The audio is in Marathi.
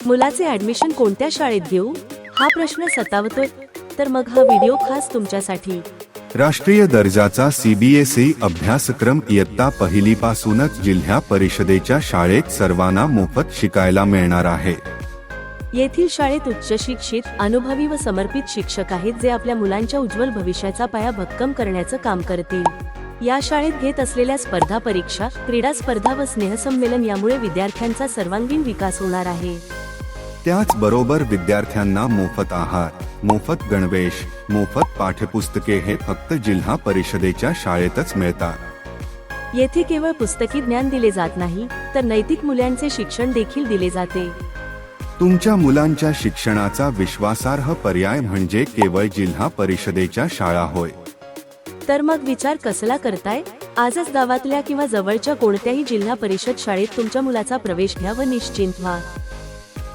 मुलाचे ऍडमिशन कोणत्या शाळेत घेऊ हा प्रश्न सतावतोय? तर मग हा व्हिडिओ खास तुमच्यासाठी. राष्ट्रीय दर्जाचा सीबीएसई अभ्यासक्रम इयत्ता पहिलीपासूनच जिल्हा परिषदेच्या शाळेत सर्वांना मोफत शिकायला मिळणार आहे. येथील शाळेत उच्च शिक्षित, अनुभवी व समर्पित शिक्षक आहेत जे आपल्या मुलांच्या उज्ज्वल भविष्याचा पाया भक्कम करण्याचं काम करतील. या शाळेत घेत असलेल्या स्पर्धा परीक्षा, क्रीडा स्पर्धा व स्नेहसंमेलन यामुळे विद्यार्थ्यांचा सर्वांगीण विकास होणार आहे. त्याचबरोबर विद्यार्थ्यांना मोफत आहार, मोफत गणवेश, मोफत पाठ्यपुस्तके हे फक्त जिल्हा परिषदेच्या शाळेतच मिळतात. येथे केवळ पुस्तकी ज्ञान दिले जात नाही, तर नैतिक मूल्यांचे शिक्षण देखील दिले जाते. तुमच्या मुलांच्या शिक्षणाचा विश्वासार्ह पर्याय म्हणजे केवळ जिल्हा परिषदेच्या शाळा होय. तर मग विचार कसला करताय? आजच गावातल्या किंवा जवळच्या कोणत्याही जिल्हा परिषद शाळेत तुमच्या मुलाचा प्रवेश घ्या व निश्चिंत व्हा.